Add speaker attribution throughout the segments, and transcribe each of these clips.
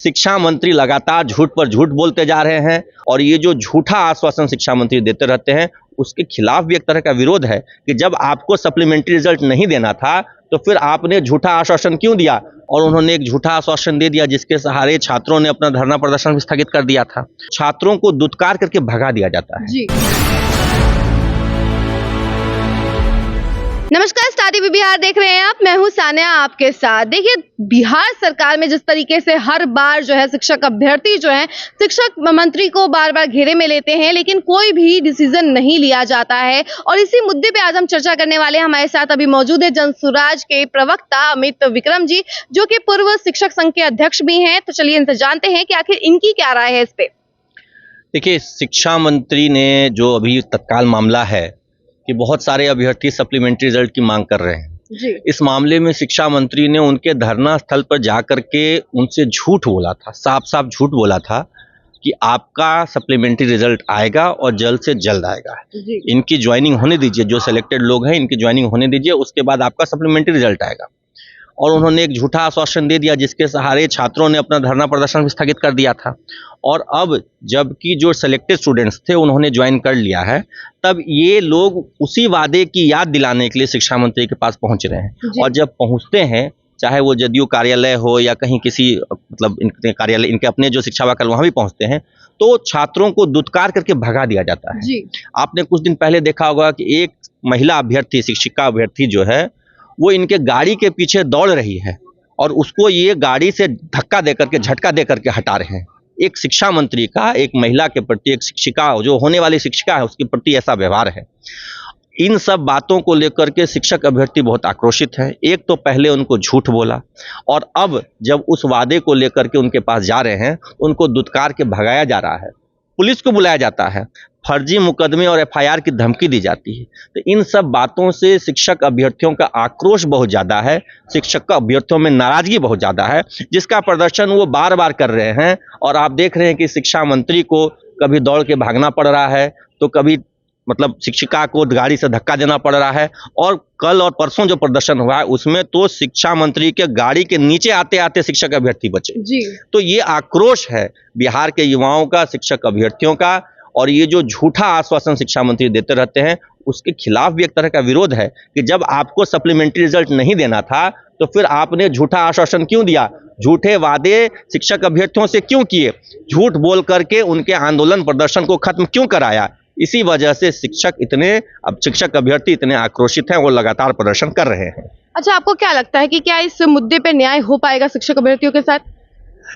Speaker 1: शिक्षा मंत्री लगातार झूठ पर झूठ बोलते जा रहे हैं और ये जो झूठा आश्वासन शिक्षा मंत्री देते रहते हैं उसके खिलाफ भी एक तरह का विरोध है कि जब आपको सप्लीमेंट्री रिजल्ट नहीं देना था तो फिर आपने झूठा आश्वासन क्यों दिया। और उन्होंने एक झूठा आश्वासन दे दिया जिसके सहारे छात्रों ने अपना धरना प्रदर्शन भी स्थगित कर दिया था। छात्रों को दुत्कार करके भगा दिया जाता है।
Speaker 2: जी। नमस्कार, स्टार टीवी बिहार देख रहे हैं आप। मैं हूं सानिया आपके साथ। देखिए, बिहार सरकार में जिस तरीके से हर बार जो है शिक्षक अभ्यर्थी जो है शिक्षक मंत्री को बार बार घेरे में लेते हैं, लेकिन कोई भी डिसीजन नहीं लिया जाता है। और इसी मुद्दे पे आज हम चर्चा करने वाले हैं। हमारे साथ अभी मौजूद है जनसुराज के प्रवक्ता अमित विक्रम जी, जो कि पूर्व शिक्षक संघ के अध्यक्ष भी हैं। तो चलिए इनसे जानते हैं कि आखिर इनकी क्या राय है इस पे।
Speaker 1: देखिए, शिक्षा मंत्री ने जो अभी तत्काल मामला है कि बहुत सारे अभ्यर्थी सप्लीमेंट्री रिजल्ट की मांग कर रहे हैं
Speaker 2: जी।
Speaker 1: इस मामले में शिक्षा मंत्री ने उनके धरना स्थल पर जाकर के उनसे झूठ बोला था, साफ साफ झूठ बोला था कि आपका सप्लीमेंट्री रिजल्ट आएगा और जल्द से जल्द आएगा।
Speaker 2: जी।
Speaker 1: इनकी ज्वाइनिंग होने दीजिए, जो सिलेक्टेड लोग हैं इनकी ज्वाइनिंग होने दीजिए, उसके बाद आपका सप्लीमेंट्री रिजल्ट आएगा। और उन्होंने एक झूठा आश्वासन दे दिया जिसके सहारे छात्रों ने अपना धरना प्रदर्शन भी स्थगित कर दिया था। और अब जबकि जो सिलेक्टेड स्टूडेंट्स थे उन्होंने ज्वाइन कर लिया है, तब ये लोग उसी वादे की याद दिलाने के लिए शिक्षा मंत्री के पास पहुंच रहे हैं। और जब पहुंचते हैं, चाहे वो जदयू कार्यालय हो या कहीं किसी मतलब इनके कार्यालय, इनके अपने जो शिक्षा वाकल वहां भी पहुंचते हैं, तो छात्रों को दुत्कार करके भगा दिया जाता है।
Speaker 2: जी।
Speaker 1: आपने कुछ दिन पहले देखा होगा कि एक महिला अभ्यर्थी, शिक्षिका अभ्यर्थी जो है वो इनके गाड़ी के पीछे दौड़ रही है और उसको ये गाड़ी से धक्का दे करके, झटका दे करके हटा रहे हैं। एक शिक्षा मंत्री का एक महिला के प्रति, एक शिक्षिका जो होने वाली शिक्षिका है उसके प्रति ऐसा व्यवहार है। इन सब बातों को लेकर के शिक्षक अभ्यर्थी बहुत आक्रोशित है। एक तो पहले उनको झूठ बोला और अब जब उस वादे को लेकर के उनके पास जा रहे हैं उनको दुत्कार के भगाया जा रहा है, पुलिस को बुलाया जाता है, फर्जी मुकदमे और एफआईआर की धमकी दी जाती है। तो इन सब बातों से शिक्षक अभ्यर्थियों का आक्रोश बहुत ज़्यादा है, शिक्षक अभ्यर्थियों में नाराजगी बहुत ज़्यादा है, जिसका प्रदर्शन वो बार बार कर रहे हैं। और आप देख रहे हैं कि शिक्षा मंत्री को कभी दौड़ के भागना पड़ रहा है, तो कभी मतलब शिक्षिका को गाड़ी से धक्का देना पड़ रहा है। और कल और परसों जो प्रदर्शन हुआ है उसमें तो शिक्षा मंत्री के गाड़ी के नीचे आते आते शिक्षक अभ्यर्थी बचे।
Speaker 2: जी।
Speaker 1: तो ये आक्रोश है बिहार के युवाओं का, शिक्षक अभ्यर्थियों का। और ये जो झूठा आश्वासन शिक्षा मंत्री देते रहते हैं उसके खिलाफ भी एक तरह का विरोध है कि जब आपको सप्लीमेंट्री रिजल्ट नहीं देना था तो फिर आपने झूठा आश्वासन क्यों दिया, झूठे वादे शिक्षक अभ्यर्थियों से क्यों किए, झूठ बोल करके उनके आंदोलन प्रदर्शन को खत्म क्यों कराया। इसी वजह से शिक्षक अभ्यर्थी इतने आक्रोशित हैं, वो लगातार प्रदर्शन कर रहे हैं।
Speaker 2: अच्छा, आपको क्या लगता है कि क्या इस मुद्दे पे न्याय हो पाएगा शिक्षक अभ्यर्थियों के साथ?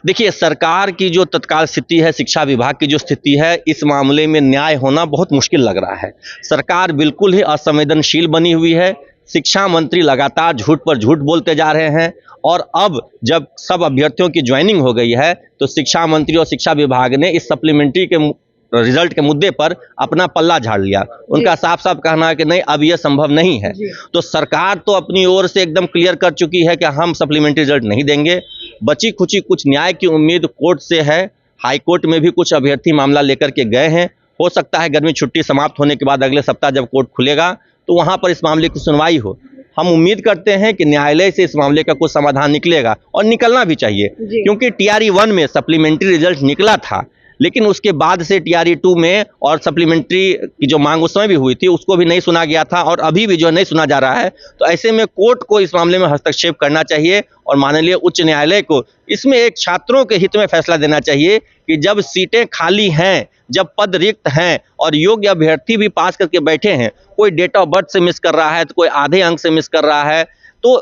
Speaker 1: देखिए, सरकार की जो तत्काल स्थिति है, शिक्षा विभाग की जो स्थिति है, इस मामले में न्याय होना बहुत मुश्किल लग रहा है। सरकार बिल्कुल ही असंवेदनशील बनी हुई है। शिक्षा मंत्री लगातार झूठ पर झूठ बोलते जा रहे हैं। और अब जब सब अभ्यर्थियों की ज्वाइनिंग हो गई है तो शिक्षा मंत्री और शिक्षा विभाग ने इस सप्लीमेंट्री के रिजल्ट के मुद्दे पर अपना पल्ला झाड़ लिया। उनका साफ साफ कहना है कि नहीं, अब यह संभव नहीं है। तो सरकार तो अपनी ओर से एकदम क्लियर कर चुकी है कि हम सप्लीमेंट्री रिजल्ट नहीं देंगे। बची खुची कुछ न्याय की उम्मीद कोर्ट से है। हाई कोर्ट में भी कुछ अभ्यर्थी मामला लेकर के गए हैं। हो सकता है गर्मी छुट्टी समाप्त होने के बाद अगले सप्ताह जब कोर्ट खुलेगा तो वहां पर इस मामले की सुनवाई हो। हम उम्मीद करते हैं कि न्यायालय से इस मामले का कुछ समाधान निकलेगा और निकलना भी चाहिए, क्योंकि TRE 1 में सप्लीमेंट्री रिजल्ट निकला था, लेकिन उसके बाद से TRE 2 में और सप्लीमेंट्री की जो मांग उस समय भी हुई थी उसको भी नहीं सुना गया था और अभी भी जो नहीं सुना जा रहा है। तो ऐसे में कोर्ट को इस मामले में हस्तक्षेप करना चाहिए और माननीय उच्च न्यायालय को इसमें एक छात्रों के हित में फैसला देना चाहिए कि जब सीटें खाली हैं, जब पद रिक्त हैं और योग्य अभ्यर्थी भी पास करके बैठे हैं, कोई डेट ऑफ बर्थ से मिस कर रहा है तो कोई आधे अंक से मिस कर रहा है, तो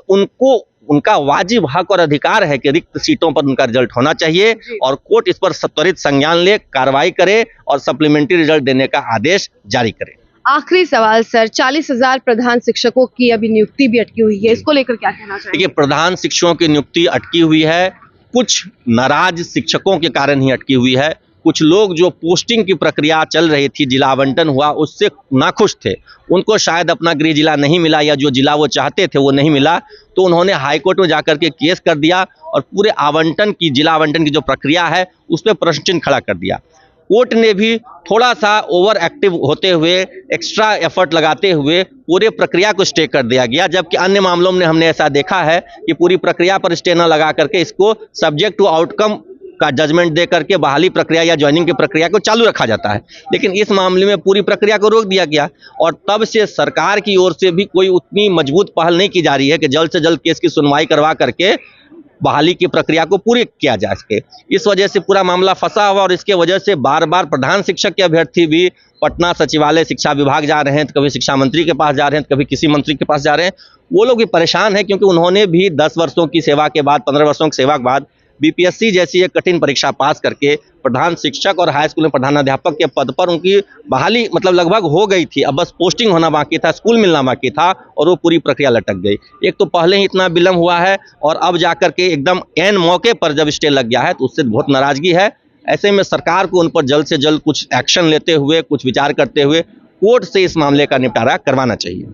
Speaker 1: उनका वाजिब हक और अधिकार है कि रिक्त सीटों पर उनका रिजल्ट होना चाहिए और कोर्ट इस पर त्वरित संज्ञान ले, कार्रवाई करे और सप्लीमेंट्री रिजल्ट देने का आदेश जारी करे।
Speaker 2: आखिरी सवाल सर, 40,000 प्रधान शिक्षकों की अभी नियुक्ति भी अटकी हुई है, इसको लेकर क्या कहना चाहिए?
Speaker 1: देखिए, प्रधान शिक्षकों की नियुक्ति अटकी हुई है, कुछ नाराज शिक्षकों के कारण ही अटकी हुई है। कुछ लोग जो पोस्टिंग की प्रक्रिया चल रही थी, जिला आवंटन हुआ, उससे नाखुश थे। उनको शायद अपना गृह जिला नहीं मिला या जो जिला वो चाहते थे वो नहीं मिला, तो उन्होंने हाईकोर्ट में जाकर के केस कर दिया और पूरे आवंटन की, जिला आवंटन की जो प्रक्रिया है उस पर प्रश्न चिन्ह खड़ा कर दिया। कोर्ट ने भी थोड़ा सा ओवर एक्टिव होते हुए, एक्स्ट्रा एफर्ट लगाते हुए पूरे प्रक्रिया को स्टे कर दिया गया, जबकि अन्य मामलों में हमने ऐसा देखा है कि पूरी प्रक्रिया पर स्टे न लगा करके इसको सब्जेक्ट टू आउटकम का जजमेंट दे करके बहाली प्रक्रिया या ज्वाइनिंग की प्रक्रिया को चालू रखा जाता है। लेकिन इस मामले में पूरी प्रक्रिया को रोक दिया गया और तब से सरकार की ओर से भी कोई उतनी मजबूत पहल नहीं की जा रही है कि जल्द से जल्द केस की सुनवाई करवा करके बहाली की प्रक्रिया को पूरी किया जा सके। इस वजह से पूरा मामला फंसा हुआ और इसके वजह से बार बार प्रधान शिक्षक के अभ्यर्थी भी पटना सचिवालय शिक्षा विभाग जा रहे हैं, तो कभी शिक्षा मंत्री के पास जा रहे हैं, तो कभी किसी मंत्री के पास जा रहे हैं। वो लोग भी परेशान हैं क्योंकि उन्होंने भी 10 वर्षों की सेवा के बाद, 15 वर्षों की सेवा के बाद बीपीएससी जैसी एक कठिन परीक्षा पास करके प्रधान शिक्षक और हाई स्कूल में प्रधानाध्यापक के पद पर उनकी बहाली मतलब लगभग हो गई थी। अब बस पोस्टिंग होना बाकी था, स्कूल मिलना बाकी था और वो पूरी प्रक्रिया लटक गई। एक तो पहले ही इतना विलम्ब हुआ है और अब जाकर के एकदम ऐन मौके पर जब स्टे लग गया है तो उससे बहुत नाराजगी है। ऐसे में सरकार को उन पर जल्द से जल्द कुछ एक्शन लेते हुए, कुछ विचार करते हुए कोर्ट से इस मामले का निपटारा करवाना चाहिए।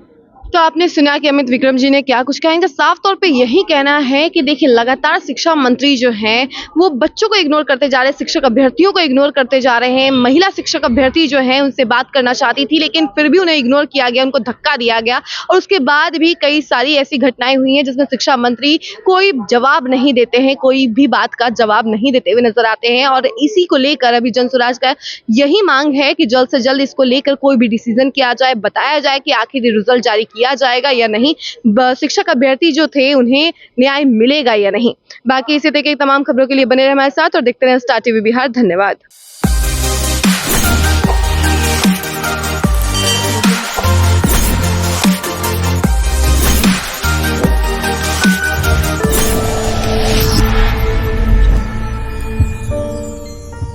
Speaker 2: तो आपने सुना कि अमित विक्रम जी ने क्या कुछ कहा। इनका साफ तौर पे यही कहना है कि देखिए लगातार शिक्षा मंत्री जो हैं वो बच्चों को इग्नोर करते जा रहे हैं, शिक्षक अभ्यर्थियों को इग्नोर करते जा रहे हैं। महिला शिक्षक अभ्यर्थी जो है उनसे बात करना चाहती थी लेकिन फिर भी उन्हें इग्नोर किया गया, उनको धक्का दिया गया और उसके बाद भी कई सारी ऐसी घटनाएं हुई हैं जिसमें शिक्षा मंत्री कोई जवाब नहीं देते हैं, कोई भी बात का जवाब नहीं देते हुए नजर आते हैं। और इसी को लेकर अभी जनसुराज का यही मांग है कि जल्द से जल्द इसको लेकर कोई भी डिसीजन किया जाए, बताया जाए कि आखिर रिजल्ट जारी किया जाएगा या नहीं, शिक्षक अभ्यर्थी जो थे उन्हें न्याय मिलेगा या नहीं। बाकी इसी तरह की तमाम खबरों के लिए बने रहे हमारे साथ और देखते रहें स्टार टीवी बिहार। धन्यवाद।